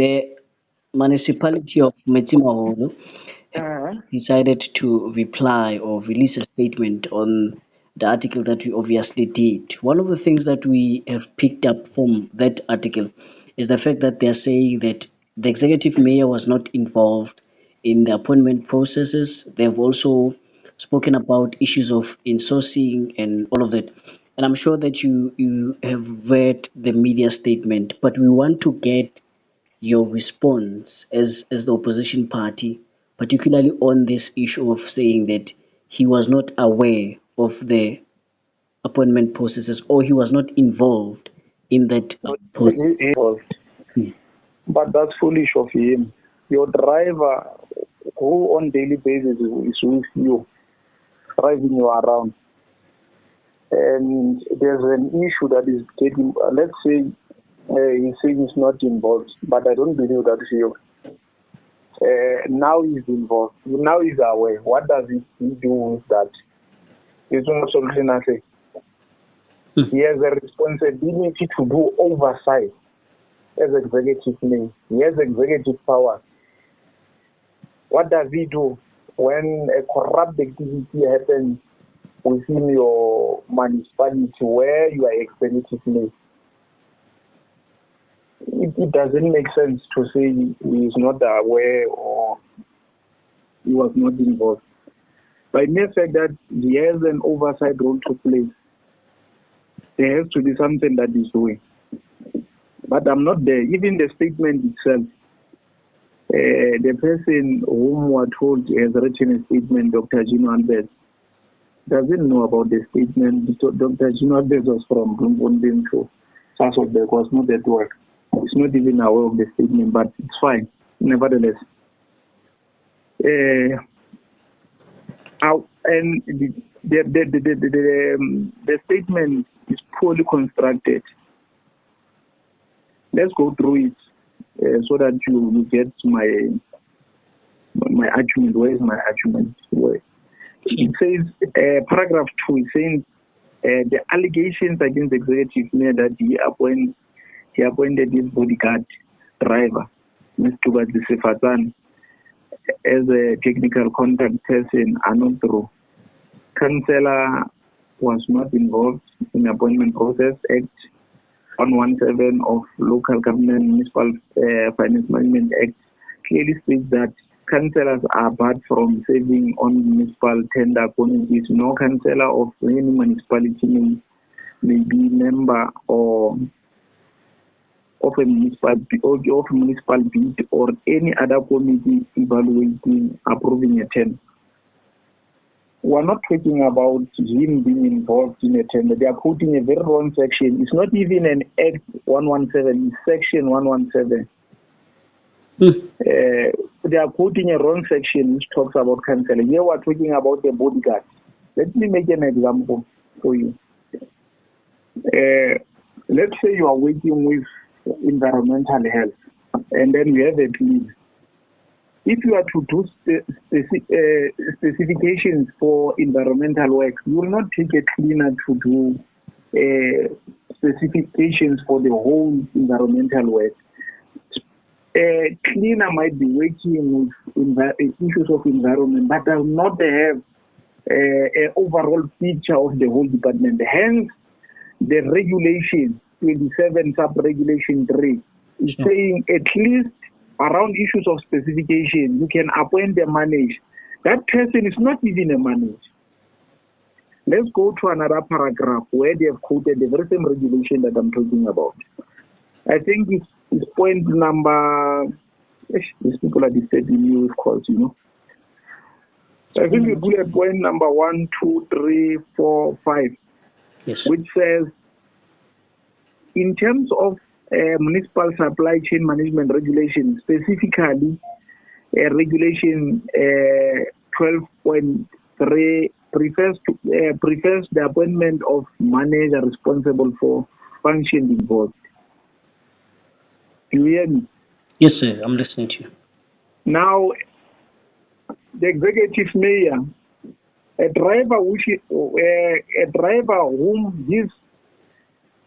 The municipality of Metsimaholo Uh-huh. decided to reply or release a statement on the article that we obviously did. One of the things that we have picked up from that article is the fact that they're saying that the executive mayor was not involved in the appointment processes. They've also spoken about issues of insourcing and all of that. And I'm sure that you have read the media statement, but we want to get your response as the opposition party, particularly on this issue of saying that he was not aware of the appointment processes or he was not involved in that process. He was, but that's foolish of him. Your driver, who on daily basis is with you, driving you around, and there's an issue that is getting. Let's say he's saying he's not involved, but I don't believe that you. Now he's involved. Now he's aware. What does he do with that? It's not absolutely nothing. He has a responsibility to do oversight as executive mayor. He has executive power. What does he do when a corrupt activity happens within your municipality where you are executive mayor? It doesn't make sense to say he is not aware or he was not involved. By mere fact that he has an oversight role to play, there has to be something that he's doing. But I'm not there. Even the statement itself, the person whom we are told has written a statement, Dr. Gino Albert, doesn't know about the statement. Dr. Gino Albert was from Bloemfontein to Sasolburg, was not at work. He's not even aware of the statement, but it's fine, nevertheless. And the statement is poorly constructed. Let's go through it so that you get my argument. Where is my argument? It says, paragraph 2, it says, the allegations against the executive mayor that he appointed his bodyguard driver, Mr. Tubatsi as a technical contact person are not true. Councillor was not involved in the appointment process. Act 117 of Local Government Municipal Finance Management Act clearly states that councillors are barred from serving on municipal tender committees. No councillor of any municipality may be member or of a municipal bid or any other committee evaluating, approving a tender. We're not talking about him being involved in a tender. They are quoting a very wrong section. It's not even an Act 117, it's Section 117. They are quoting a wrong section which talks about councillor. Here we're talking about the bodyguard. Let me make an example for you. Let's say you are working with environmental health, and then you have a clean. If you are to do specifications for environmental work, you will not take a cleaner to do specifications for the whole environmental work. A cleaner might be working with issues of environment, but does not have an overall picture of the whole department. Hence, the regulation 27 sub-regulation 3 is saying at least around issues of specification, you can appoint a manager. That person is not even a manager. Let's go to another paragraph where they have quoted the very same regulation that I'm talking about. I think it's point number, these people are disturbing you with calls, you know. So I think we bullet point number 1, 2, 3, 4, 5, Yes. which says, in terms of municipal supply chain management regulation, specifically regulation 12.3 prefers the appointment of manager responsible for functions involved. Do you hear me? Yes, sir. I'm listening to you. Now, the executive mayor, a driver whom his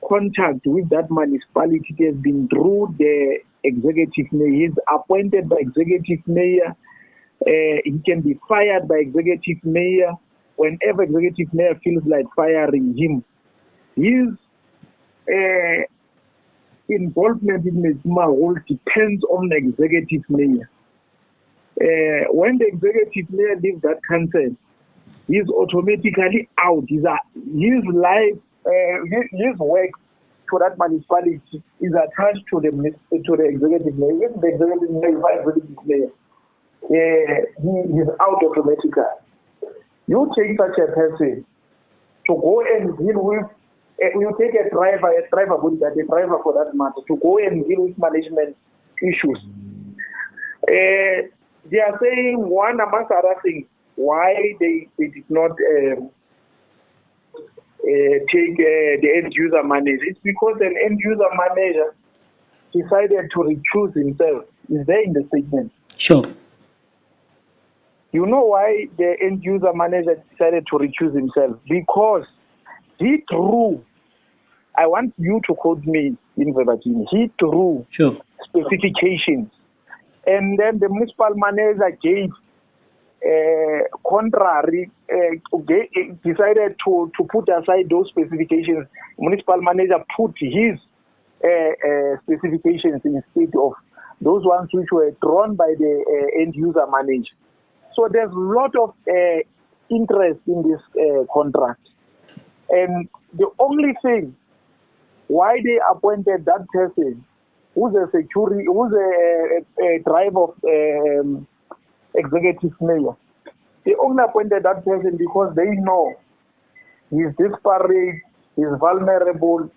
contact with that municipality has been through the executive mayor. He's appointed by executive mayor. He can be fired by executive mayor whenever executive mayor feels like firing him. His involvement in Metsimaholo depends on the executive mayor. When the executive mayor leaves that council, he's automatically out. His life, his work for that municipality is attached to the executive mayor. If the executive mayor is executive mayor, he is out automatically. You take such a person to go and deal with. You take a driver for that matter, to go and deal with management issues. They are saying one amongst other things why they did not take the end user manager. It's because an end user manager decided to recuse himself. Is there in the statement? Sure. You know why the end user manager decided to recuse himself? Because he drew, I want you to quote me in verbatim, he drew specifications, and then the municipal manager gave contrary, decided to put aside those specifications. Municipal manager put his specifications instead of those ones which were drawn by the end user manager. So there's a lot of interest in this contract. And the only thing why they appointed that person who's a driver of executive mayor, they only appointed that person because they know he's disparate, he's vulnerable,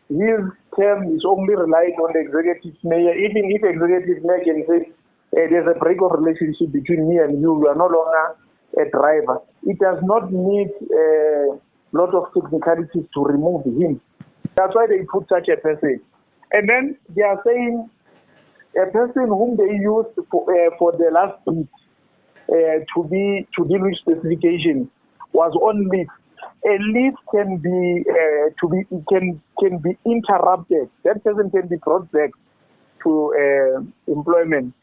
his term is only relied on the executive mayor. Even if executive mayor can say there's a break of relationship between me and you are no longer a driver, it does not need a lot of technicalities to remove him. That's why they put such a person. And then they are saying a person whom they used for the last bit to deal with specification was on leave. A leave can be interrupted. That person can be brought back to employment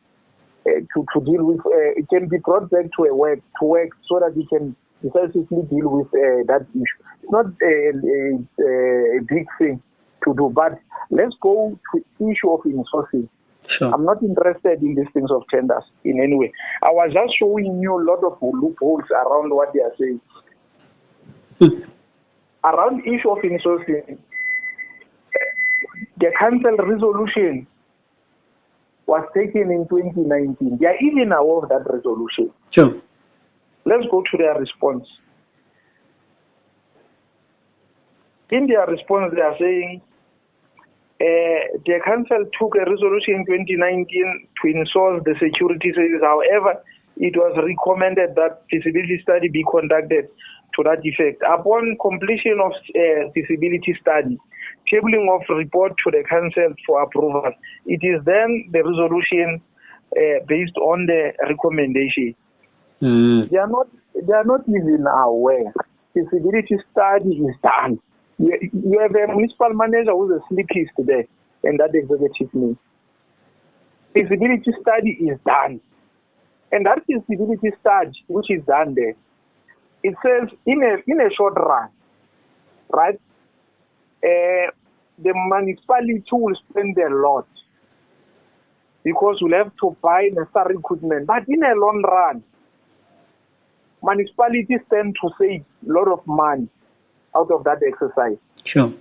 to deal with. It can be brought back to work so that he can decisively deal with that issue. It's not a big thing to do, but let's go to issue of insourcing. Sure. I'm not interested in these things of tenders in any way. I was just showing you a lot of loopholes around what they are saying. Around issue of insourcing, the council resolution was taken in 2019. They are even aware of that resolution. Sure. Let's go to their response. In their response, they are saying the council took a resolution in 2019 to insource the security service. However, it was recommended that feasibility study be conducted to that effect. Upon completion of feasibility study, tabling of report to the council for approval, it is then the resolution based on the recommendation. They are not even aware. Feasibility study is done. You have a municipal manager who's a sleepist there, and that executive means feasibility study is done. And that feasibility study, which is done there, it says in a short run, right? The municipality will spend a lot because we'll have to buy necessary equipment. But in a long run, municipalities tend to save a lot of money out of that exercise. Sure.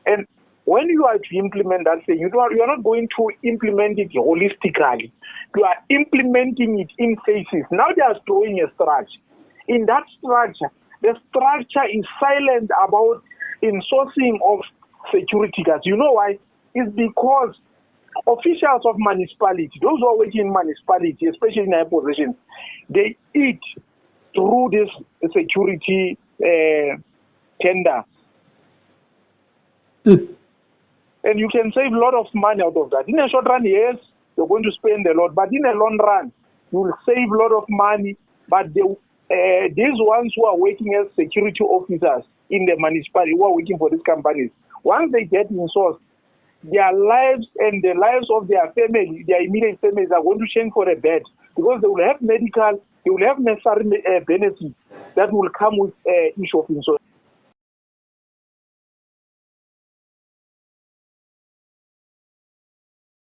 And when you are to implement that thing, you are not going to implement it holistically. You are implementing it in phases. Now they are throwing a structure. In that structure, the structure is silent about insourcing of security guards. You know why? It's because officials of municipality, those who are working in municipality, especially in high positions, they eat through this security tender. And you can save a lot of money out of that. In a short run, yes, you're going to spend a lot, but in a long run, you will save a lot of money. But these ones who are working as security officers in the municipality, who are working for these companies, once they get insourced, their lives and the lives of their family, their immediate families are going to change for a bed, because they will have medical, they will have necessary benefits that will come with issue of insurance.